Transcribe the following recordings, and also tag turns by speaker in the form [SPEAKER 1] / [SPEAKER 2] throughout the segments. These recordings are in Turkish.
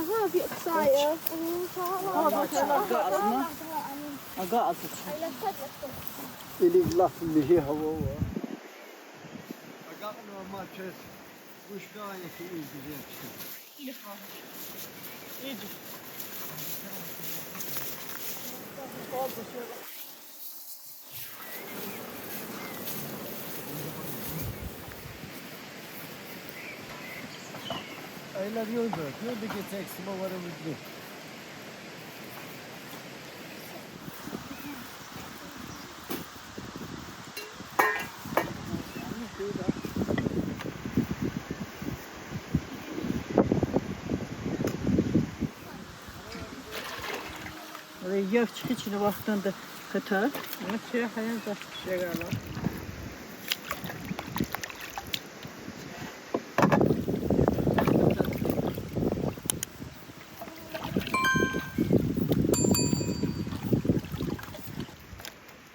[SPEAKER 1] ها في قصاية
[SPEAKER 2] أقعد
[SPEAKER 3] إلي قلت اللي هي هو أقعد ما تشوف وش رايك يجي زين
[SPEAKER 2] يجي
[SPEAKER 3] Aylar yolda. Yolda geçeceksin o var ömürlü.
[SPEAKER 2] يفتح كذي وقت عند قطار ما شيء حياته شغالة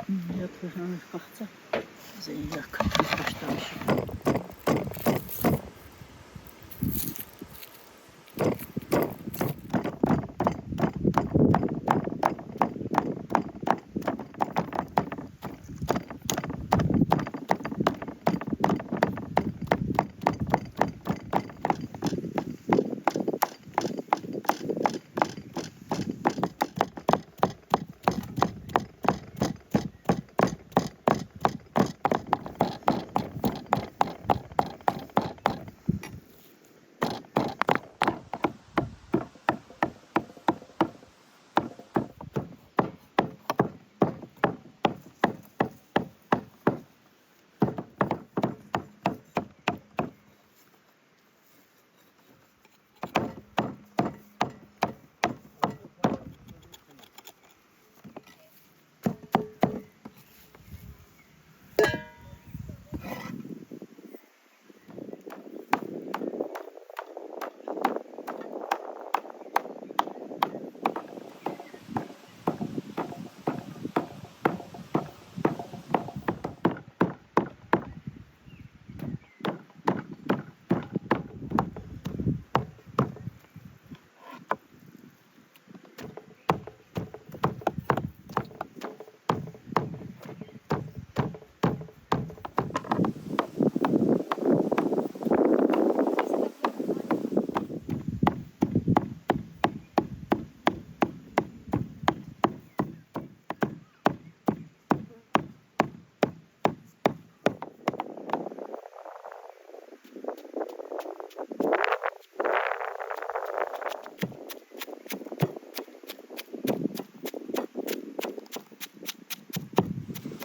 [SPEAKER 2] يطلعون القحطة زي ذاك مش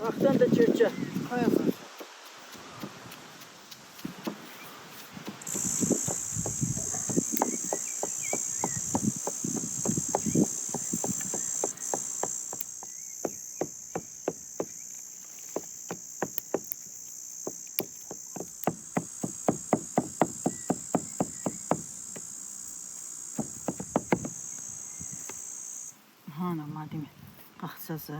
[SPEAKER 2] Aktan da çırça.
[SPEAKER 3] Hayır.
[SPEAKER 2] Hana madem kahsası.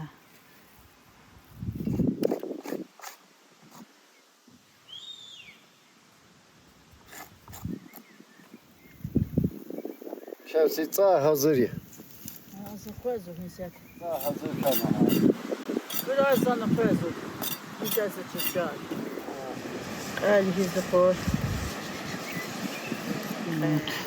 [SPEAKER 3] Şevsi çay hazır ya.
[SPEAKER 2] Hazır koyuz misal.
[SPEAKER 3] Çay hazır kana.
[SPEAKER 2] Biraz sana koyuz. Güzel çırça. Ali hizde koy. Evet.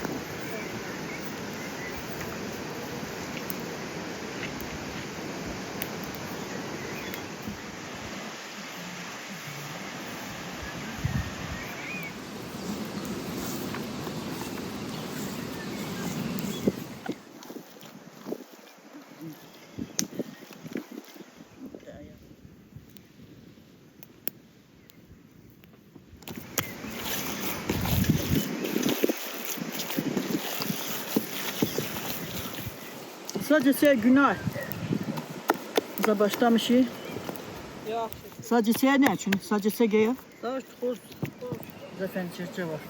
[SPEAKER 2] Sadece günah. Zabaşlamış iyi.
[SPEAKER 1] Yok.
[SPEAKER 2] Sadece ne için? Sadece geye.
[SPEAKER 1] Daha kurs.
[SPEAKER 2] Zaten çırça var.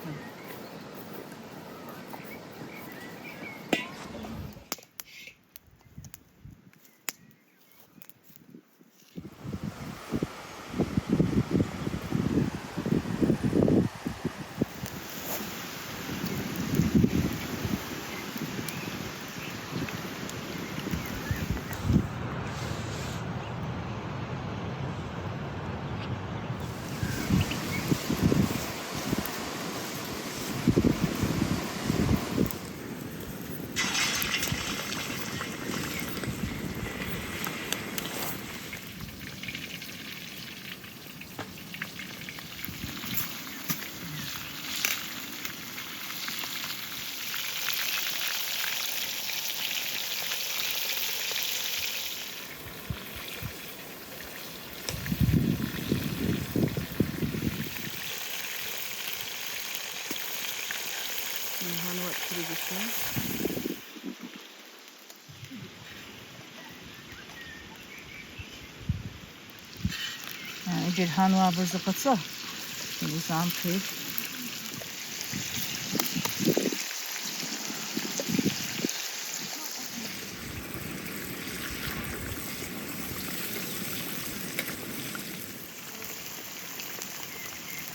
[SPEAKER 2] Gülhan var burada kaça. Bu zamkı.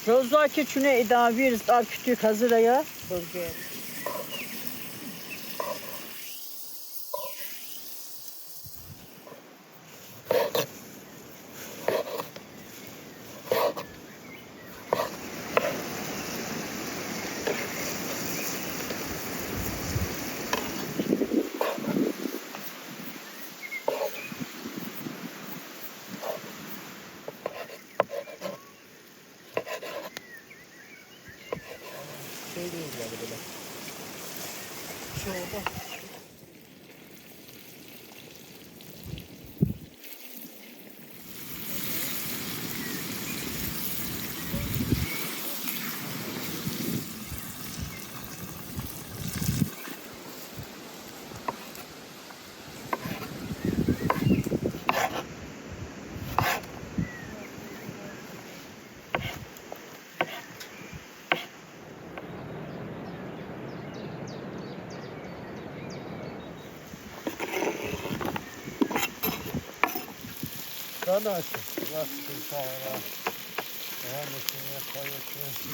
[SPEAKER 2] Rozaki çüne edaviriz dar kütük hazıraya. Bölgeye.
[SPEAKER 3] Şey değil yani böyle. Şey oldu. Daha da açın. Lastik sağla. Daha makineye koyuyorsun.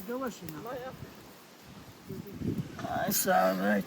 [SPEAKER 2] Yavaş yine. Ay sağ ol.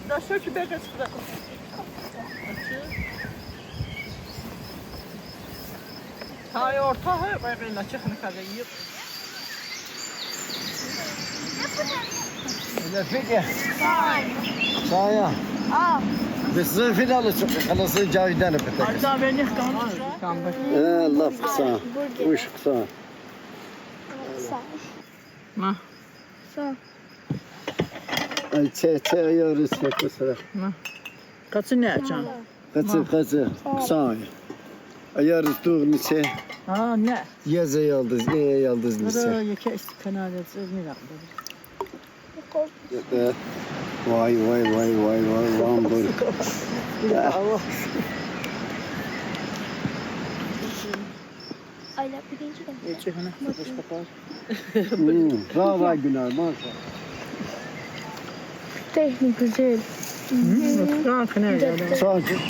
[SPEAKER 2] Da sökü be kısıra. Hay orta hay ben açıkını kadar yiyip.
[SPEAKER 3] الفكرة صايا بس في دولة خلاص جايدنا بتاعك
[SPEAKER 2] Arda beni kalmış.
[SPEAKER 3] الله قصان وش قصان
[SPEAKER 1] Sağ.
[SPEAKER 2] Ma.
[SPEAKER 1] Sağ.
[SPEAKER 3] تي يورس كسر
[SPEAKER 2] Ma. Kaçı ne açan?
[SPEAKER 3] قصر قصان يورس دوغ نسي
[SPEAKER 2] Ha ne?
[SPEAKER 3] يزا يلدز ايه يلدز
[SPEAKER 2] Burada
[SPEAKER 3] نسي
[SPEAKER 2] yeke istikanal etsin ne yaptı?
[SPEAKER 3] واي واي واي واي واي وامبر
[SPEAKER 2] Allah.
[SPEAKER 1] Ayla pirinci de.
[SPEAKER 2] Geçe hana. Baş kapar.
[SPEAKER 3] برافو جنار ما شاء
[SPEAKER 1] Teknik güzel.
[SPEAKER 2] Ha kana ya.
[SPEAKER 3] الله صاجد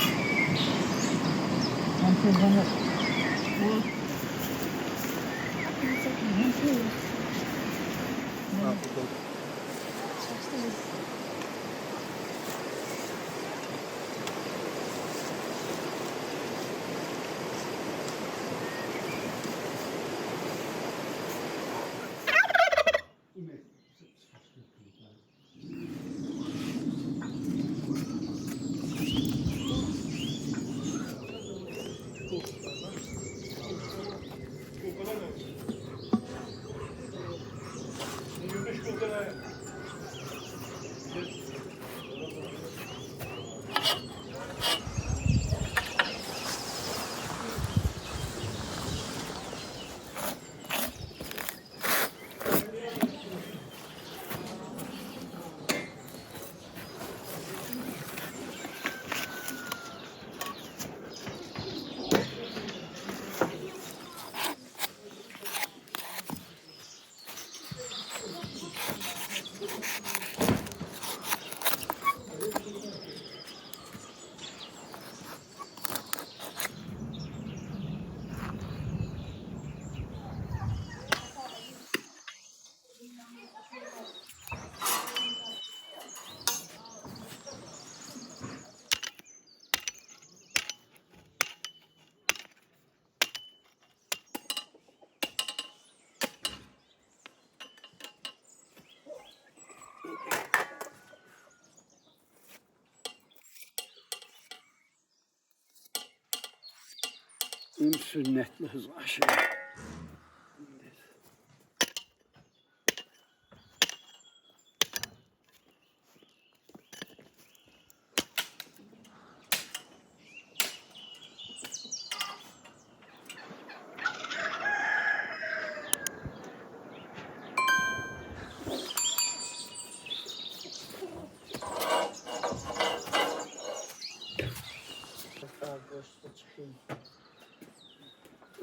[SPEAKER 3] sünnetli hız aşağı.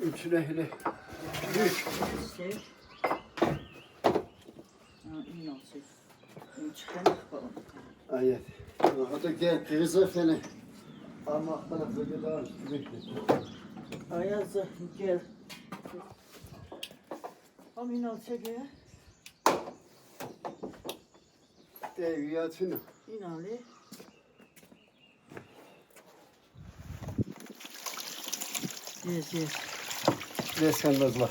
[SPEAKER 3] Üçüne hele. Üç.
[SPEAKER 2] Sev. İyi olsun. Çıkalım falan.
[SPEAKER 3] Ayet. Hadi gel kızı falan. Ama tarafı kadar bekle.
[SPEAKER 2] Ayaz gel. Amin ol çeke.
[SPEAKER 3] Deviyatını.
[SPEAKER 2] İnali. Yes, yes.
[SPEAKER 3] Resmen nazla.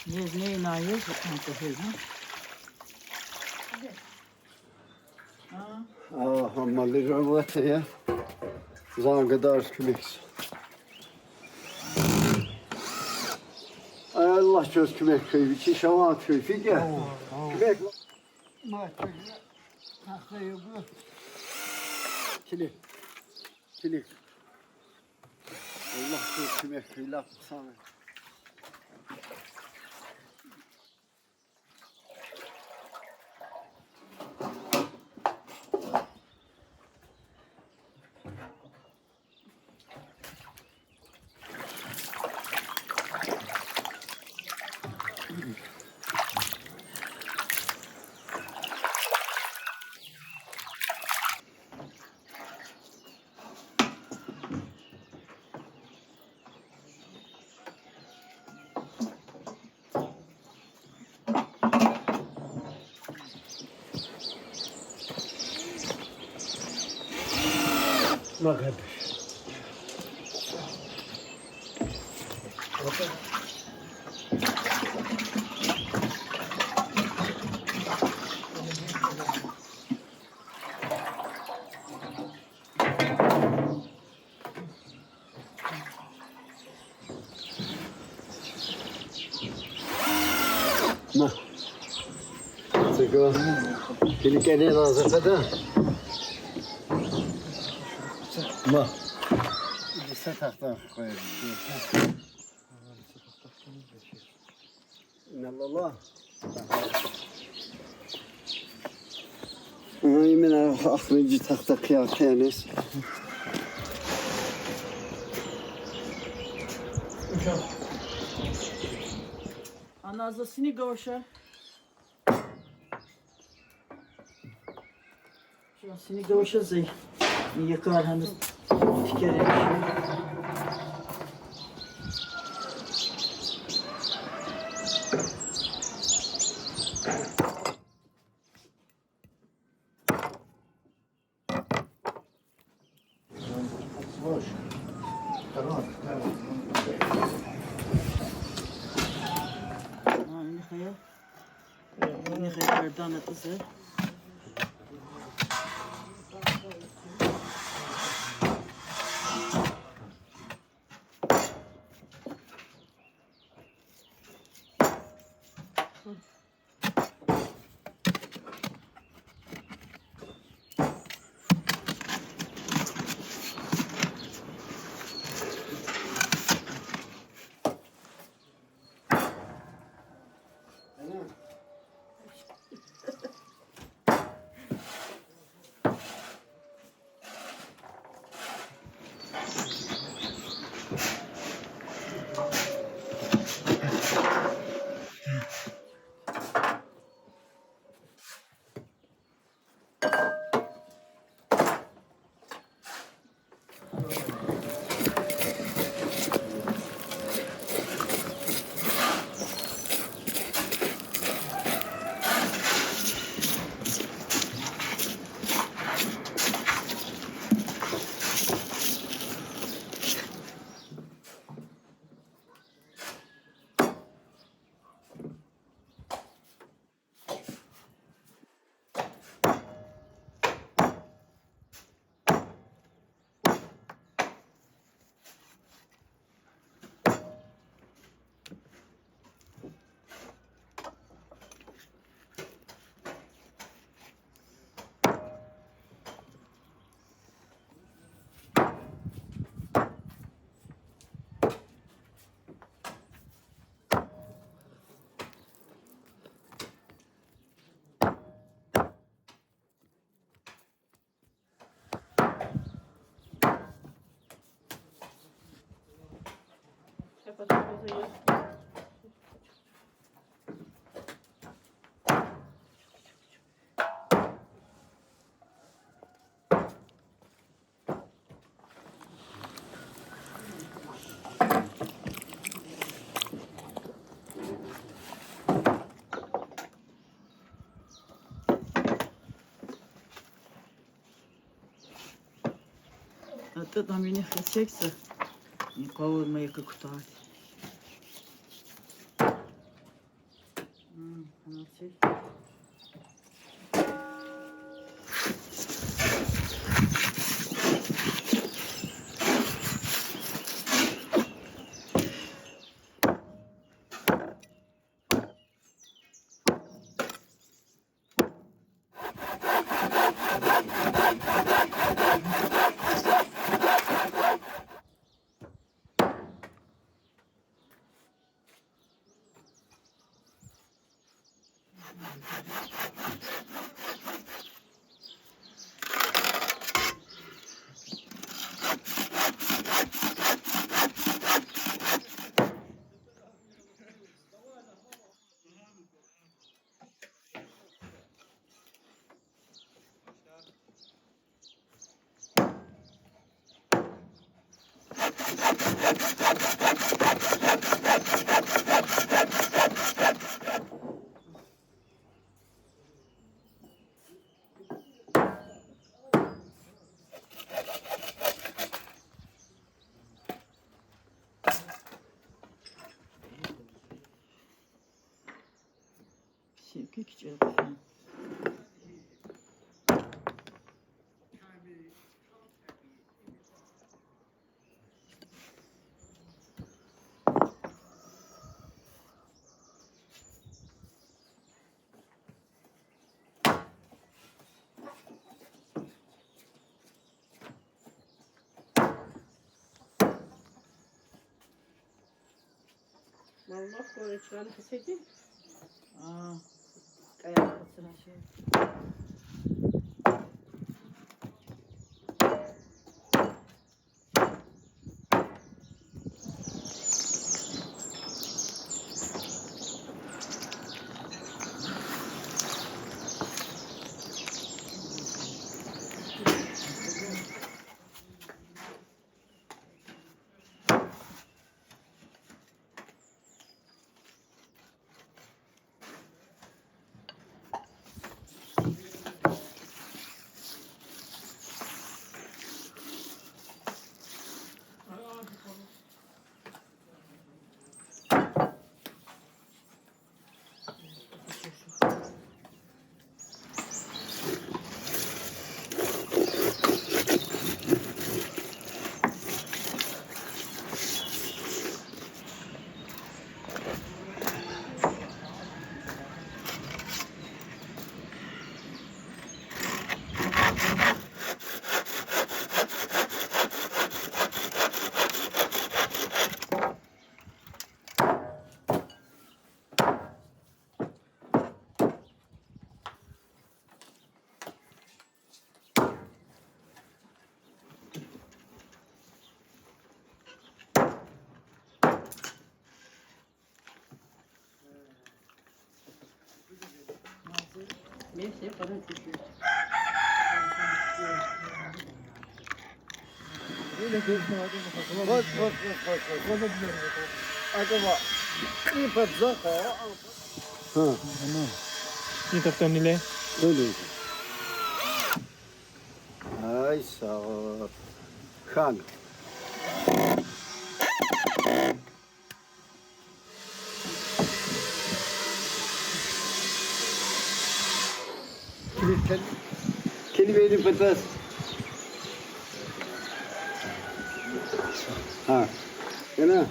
[SPEAKER 2] Yes, ne inayız? Antehel, ha? Ha?
[SPEAKER 3] Ama liravata ya. Zangıdar kümeks. Ay Allah göz kümek köyü. İki şavan köyü. Fikir. Kümek. Tahtayı bu. Kilit. Kilit. Allah göz kümek köyü. Laf sana. Bak kardeş. Ma. Tego. Kilkeli lazım da. Ma. Lise tahta koyalım. İnallah. Yemin ahırıncı tahta kıyafetiniz.
[SPEAKER 2] Ana zasini gavşa. Şu an seni gavşa zey. Yakar hani fikir etmiş.
[SPEAKER 3] Boş. Tamam.
[SPEAKER 2] Ini kaya. Ini kaya berdan atısı. Hatta tam beni çekse. Kavurmayı kutar. Çek. Açıyor.
[SPEAKER 4] Allah böyle çıranı keseydi.
[SPEAKER 2] Kayak basına şey.
[SPEAKER 4] Neyse para düşüyor.
[SPEAKER 3] Вот. Acaba ipet zaka. Ha,
[SPEAKER 5] İyi taktan ile.
[SPEAKER 3] öyle. Ay sağ ol. Kan. Kelimeyi petas. Ha. Yana.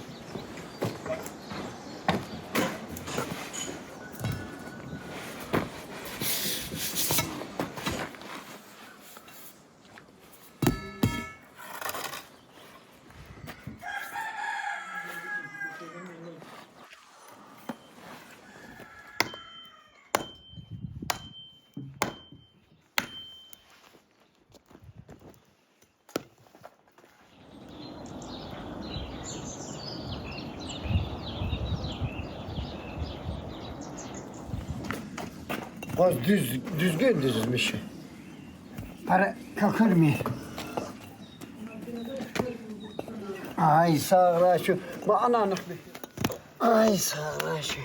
[SPEAKER 3] Az düzgün dizilmiş. Para kakırmıyor. Ay sağ şu. Bu ananı. Ay sağ şu.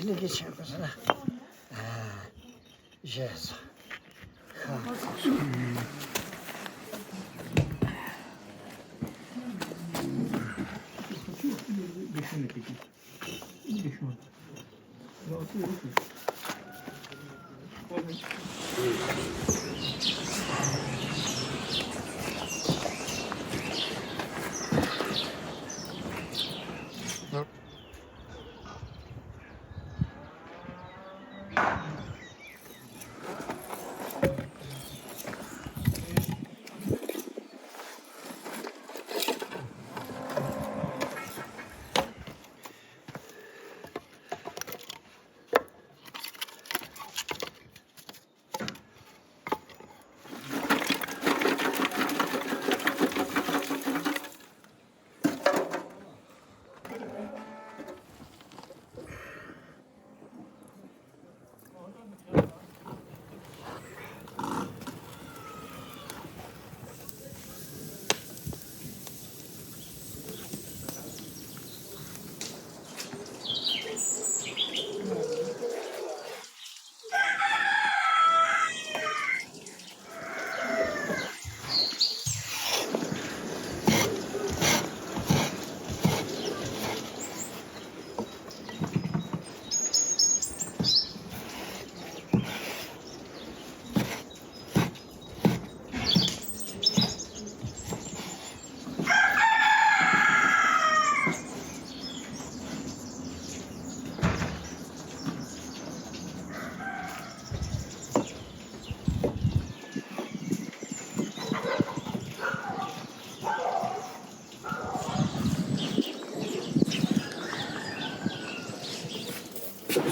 [SPEAKER 3] Yine geçer kızına. Yes.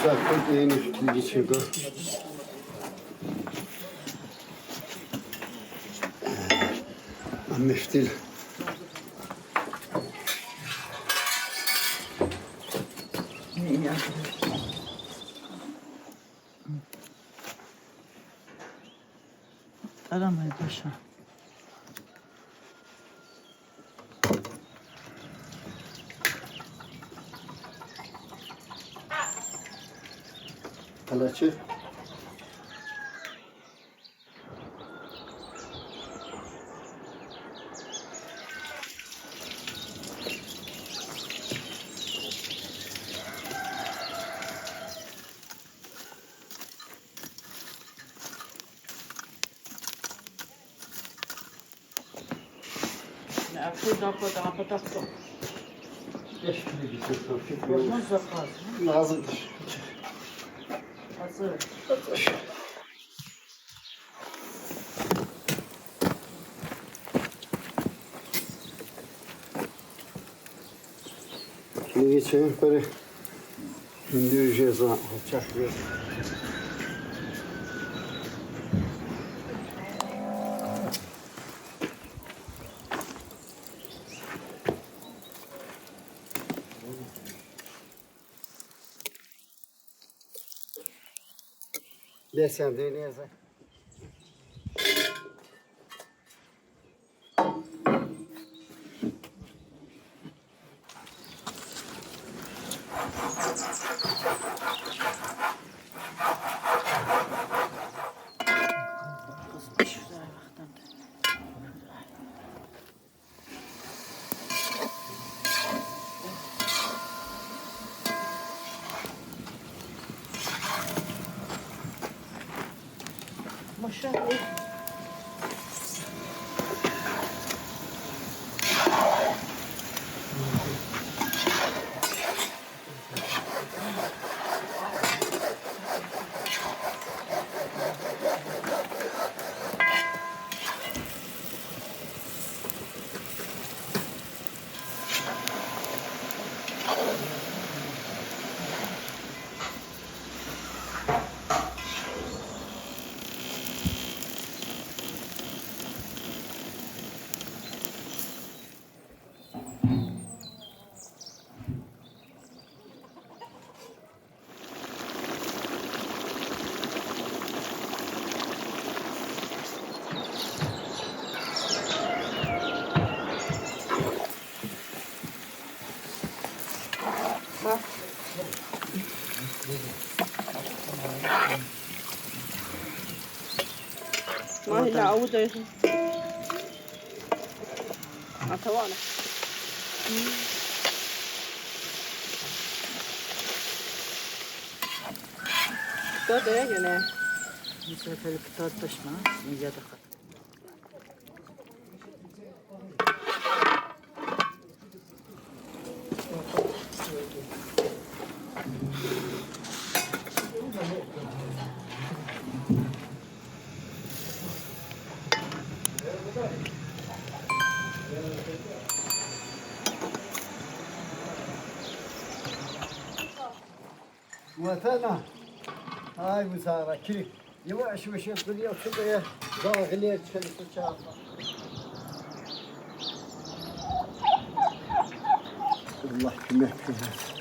[SPEAKER 3] Sakın yeni geçiyor. Meftil.
[SPEAKER 2] Ne ya? Aramayı başa.
[SPEAKER 3] Kalaçı.
[SPEAKER 2] Ne yapıyor da apa.
[SPEAKER 3] Eşkili geçiyor.
[SPEAKER 2] Olmaz da fazla.
[SPEAKER 3] Lazımdır.
[SPEAKER 2] Hazır.
[SPEAKER 3] Şimdi geçelim böyle indireceğiz ha. Alçak bir. Gel sen de öyle yaz.
[SPEAKER 2] Kızmış güzel vaktan. Maşallah.
[SPEAKER 4] ما هي العودة طوالة ده يعني
[SPEAKER 2] Mesela böyle tartışma. Ya da
[SPEAKER 3] Vatana. Ay Musara ki. Yavaş yavaş yapıyor şuraya. Dağılıyor çalışıyor. Allah kime kıymet.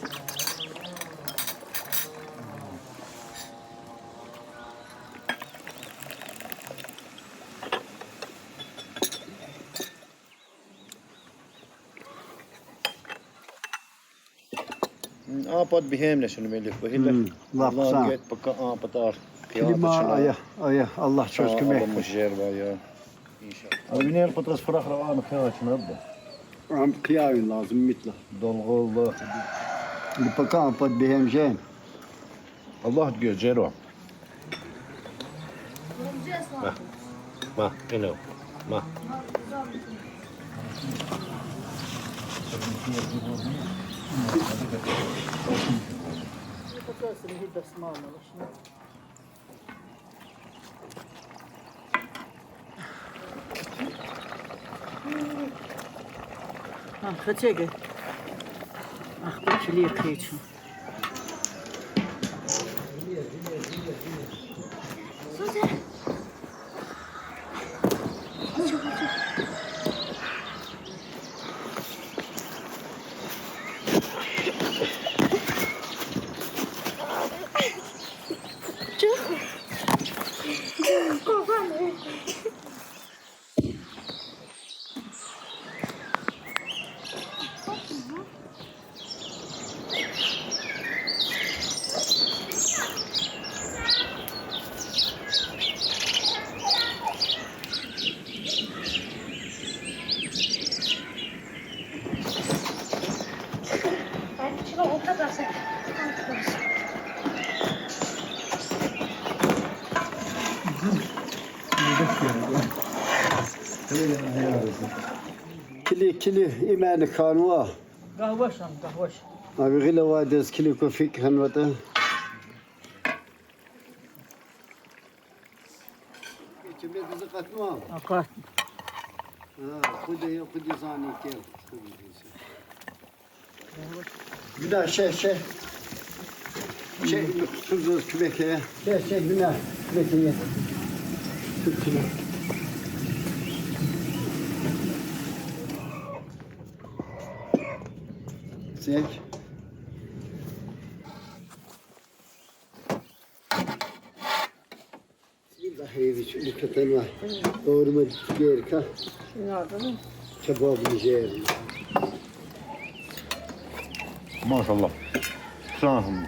[SPEAKER 6] Aapat bihemle şunu melek bu hille.
[SPEAKER 3] Lafsan.
[SPEAKER 6] Allah get baka aapatar.
[SPEAKER 3] Klima aya Allah söz kime.
[SPEAKER 6] Allah mujher va ya. İnşallah. Abi ne patras farah ravan kıyafetini abda.
[SPEAKER 3] Am kıyayın lazım mitla.
[SPEAKER 6] Dolgollah.
[SPEAKER 3] Lipaka pat behemjen.
[SPEAKER 6] Allah gözero. Ma, eno. Ma.
[SPEAKER 2] Хотя, ах, почали кричу.
[SPEAKER 1] Hadi çıkalım o kadar sen.
[SPEAKER 3] كلي إيمان كانوا
[SPEAKER 2] Kahvaş am kahvaş.
[SPEAKER 3] أبي غلا وادس كلي كوفيك هنوتا كمية زقت ما
[SPEAKER 2] Akat.
[SPEAKER 3] خدي زاني كيل بنا شيء شيء خبز كبيكة شيء بنا كبيكة زيك هيدي شو كتنوا أورمد جيركا كباب نيجيري
[SPEAKER 6] Maşallah. Şahım.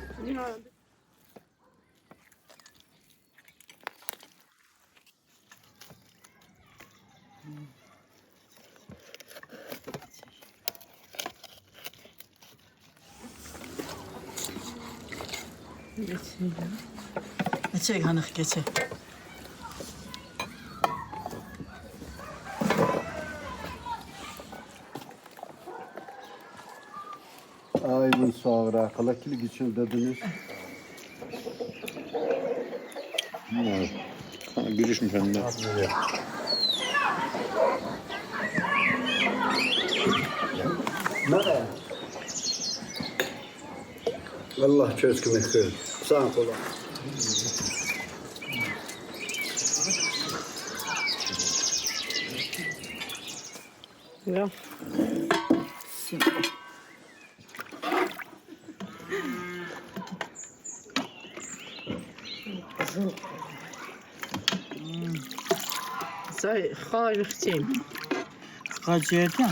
[SPEAKER 2] Geçek hanık geçek.
[SPEAKER 3] Ay bu sonra kala kili geçiyor dediniz.
[SPEAKER 6] Girişmiş önüne.
[SPEAKER 3] Nereye? Allah çöz kime kır. Sağ kola.
[SPEAKER 4] Ja. Zij ga je gezien.
[SPEAKER 2] Kaçıyor ya.